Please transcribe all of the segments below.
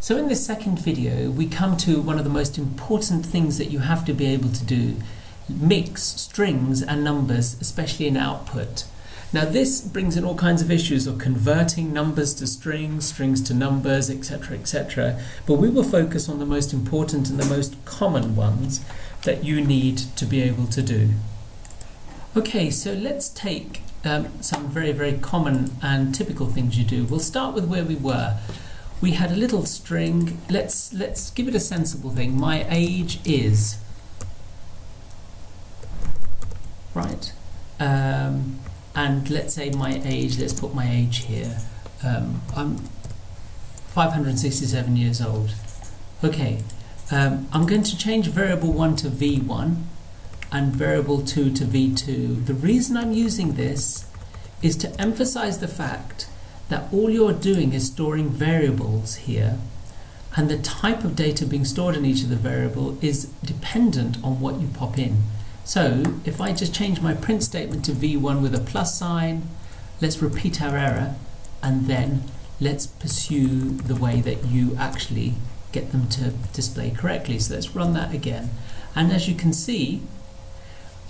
So in this second video, we come to one of the most important things that you have to be able to do: mix strings and numbers, especially in output. Now this brings in all kinds of issues of converting numbers to strings, strings to numbers, etc., etc. But we will focus on the most important and the most common ones that you need to be able to do. Okay, so let's take some very, very common and typical things you do. We'll start with where we were. We had a little string. Let's give it a sensible thing. My age is, right? And let's say my age, let's put my age here. I'm 567 years old. Okay, I'm going to change variable 1 to v1 and variable 2 to v2. The reason I'm using this is to emphasize the fact that all you're doing is storing variables here, and the type of data being stored in each of the variable is dependent on what you pop in. So if I just change my print statement to v1 with a plus sign, let's repeat our error, and then let's pursue the way that you actually get them to display correctly. So let's run that again. And as you can see,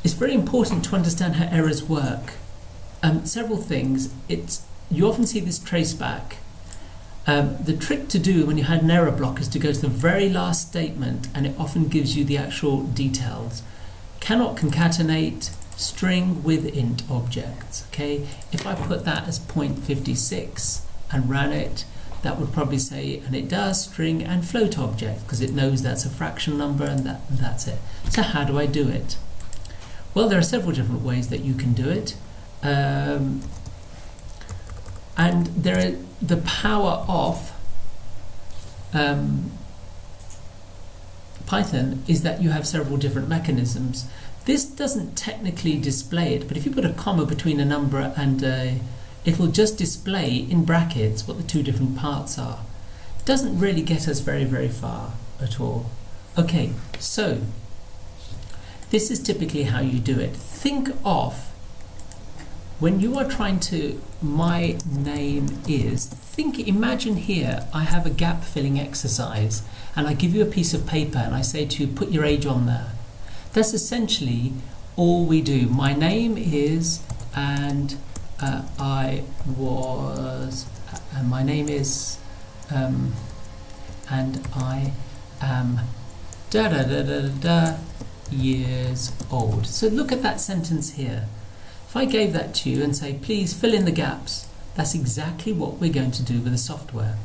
it's very important to understand how errors work. Several things. You often see this traceback. The trick to do when you had an error block is to go to the very last statement, and it often gives you the actual details. Cannot concatenate string with int objects. Okay, if I put that as 0.56 and ran it, that would probably say, and it does, string and float object, because it knows that's a fraction number, and that's it. So how do I do it? Well, there are several different ways that you can do it. And the power of Python is that you have several different mechanisms. This doesn't technically display it, but if you put a comma between a number and it will just display in brackets what the two different parts are. It doesn't really get us very, very far at all. Okay, so this is typically how you do it. Think of when you are trying to, my name is, imagine here I have a gap filling exercise and I give you a piece of paper and I say to you, put your age on there. That's essentially all we do. My name is, and I was, and my name is, and I am years old. So look at that sentence here. If I gave that to you and say, please fill in the gaps, that's exactly what we're going to do with the software.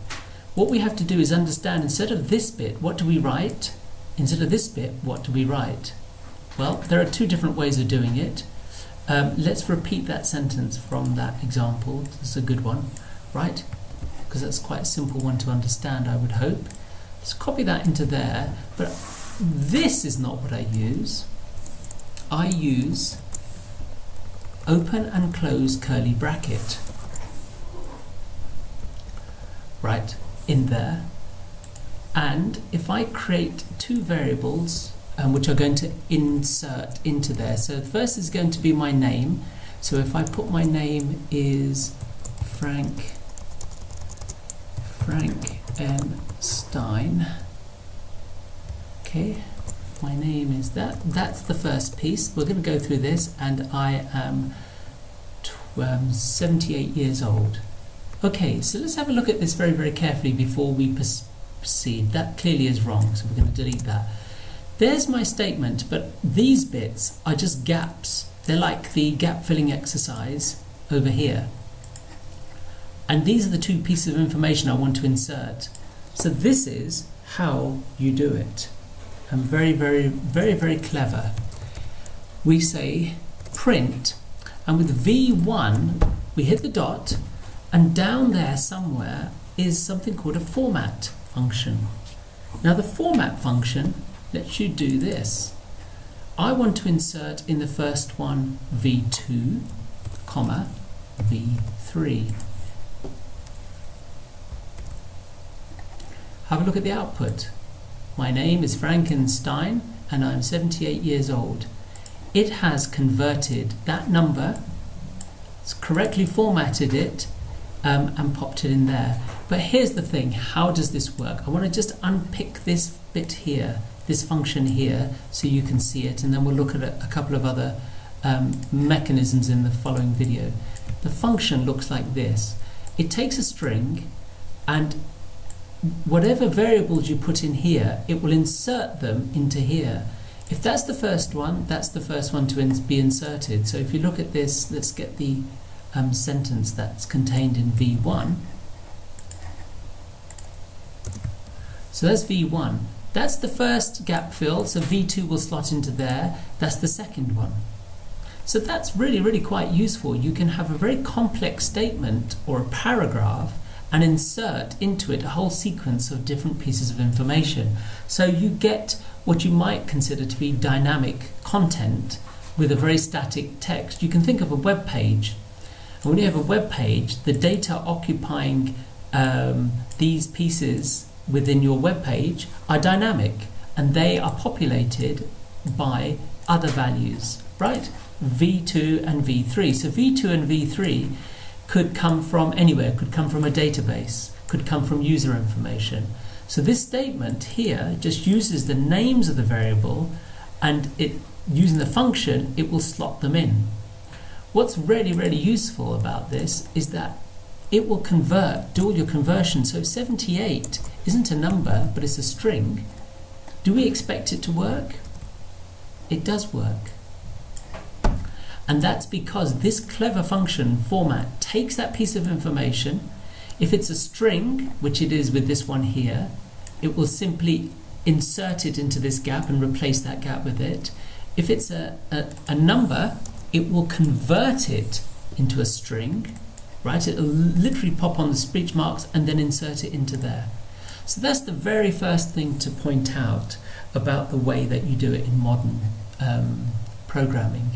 What we have to do is understand, instead of this bit, what do we write? Instead of this bit, what do we write? Well, there are two different ways of doing it. Let's repeat that sentence from that example. This is a good one, right? Because that's quite a simple one to understand, I would hope. Let's copy that into there. But this is not what I use. I use open and close curly bracket, right, in there. And if I create two variables which are going to insert into there, so the first is going to be my name. So if I put my name is Frank N. Stein, okay, my name is that's the first piece. We're going to go through this, and I am 78 years old. Okay, so let's have a look at this very, very carefully before we proceed. That clearly is wrong, so we're going to delete that. There's my statement, but these bits are just gaps. They're like the gap filling exercise over here. And these are the two pieces of information I want to insert. So this is how you do it. And very, very, very, very clever. We say print, and with v1 we hit the dot, and down there somewhere is something called a format function. Now the format function lets you do this. I want to insert in the first one v2, comma, v3. Have a look at the output. My name is Frankenstein and I'm 78 years old. It has converted that number, it's correctly formatted it, and popped it in there. But here's the thing, how does this work? I want to just unpick this bit here, this function here, so you can see it, and then we'll look at a couple of other mechanisms in the following video. The function looks like this. It takes a string, and whatever variables you put in here, it will insert them into here. If that's the first one, that's the first one to be inserted. So if you look at this, let's get the sentence that's contained in V1. So that's V1. That's the first gap filled, so V2 will slot into there. That's the second one. So that's really, really quite useful. You can have a very complex statement or a paragraph and insert into it a whole sequence of different pieces of information. So you get what you might consider to be dynamic content with a very static text. You can think of a web page. And when you have a web page, the data occupying these pieces within your web page are dynamic, and they are populated by other values, right? V2 and V3. So V2 and V3 could come from anywhere, could come from a database, could come from user information. So this statement here just uses the names of the variable, and it, using the function, it will slot them in. What's really, really useful about this is that it will convert, do all your conversions. So 78 isn't a number, but it's a string. Do we expect it to work? It does work. And that's because this clever function format takes that piece of information. If it's a string, which it is with this one here, it will simply insert it into this gap and replace that gap with it. If it's a number, it will convert it into a string, right? It'll literally pop on the speech marks and then insert it into there. So that's the very first thing to point out about the way that you do it in modern programming.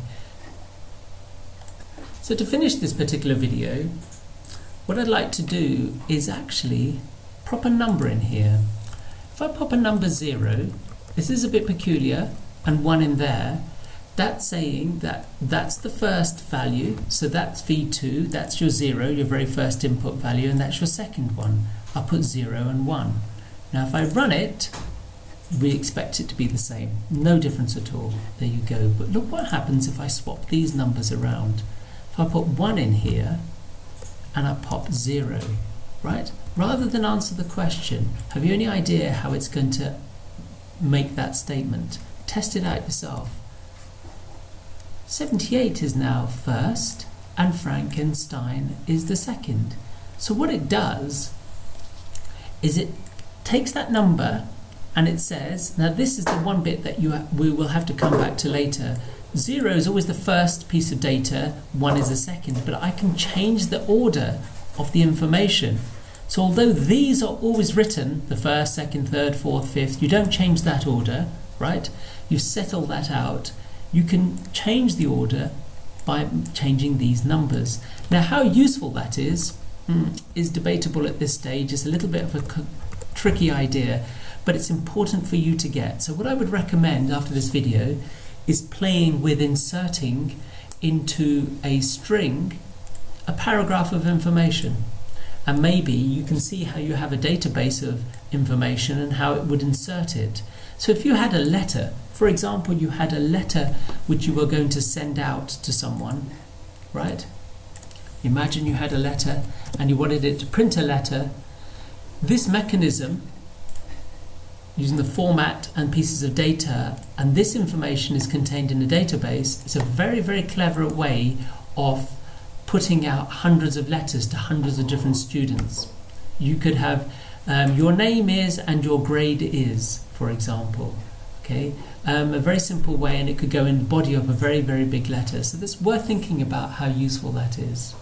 So to finish this particular video, what I'd like to do is actually pop a number in here. If I pop a number 0, this is a bit peculiar, and 1 in there, that's saying that that's the first value, so that's V2, that's your 0, your very first input value, and that's your second one. I'll put 0 and 1. Now if I run it, we expect it to be the same. No difference at all. There you go. But look what happens if I swap these numbers around. If I put 1 in here, and I pop 0, right? Rather than answer the question, have you any idea how it's going to make that statement? Test it out yourself. 78 is now first, and Frankenstein is the second. So what it does is it takes that number and it says, now this is the one bit that we will have to come back to later. 0 is always the first piece of data, 1 is the second, but I can change the order of the information. So although these are always written, the first, second, third, fourth, fifth, you don't change that order, right? You settle that out. You can change the order by changing these numbers. Now how useful that is debatable at this stage. It's a little bit of a tricky idea, but it's important for you to get. So what I would recommend after this video is playing with inserting into a string a paragraph of information. And maybe you can see how you have a database of information and how it would insert it. So if you had a letter, for example, you had a letter which you were going to send out to someone, right? Imagine you had a letter and you wanted it to print a letter. This mechanism, using the format and pieces of data, and this information is contained in a database, it's a very, very clever way of putting out hundreds of letters to hundreds of different students. You could have your name is and your grade is, for example. Okay, a very simple way, and it could go in the body of a very, very big letter. So it's worth thinking about how useful that is.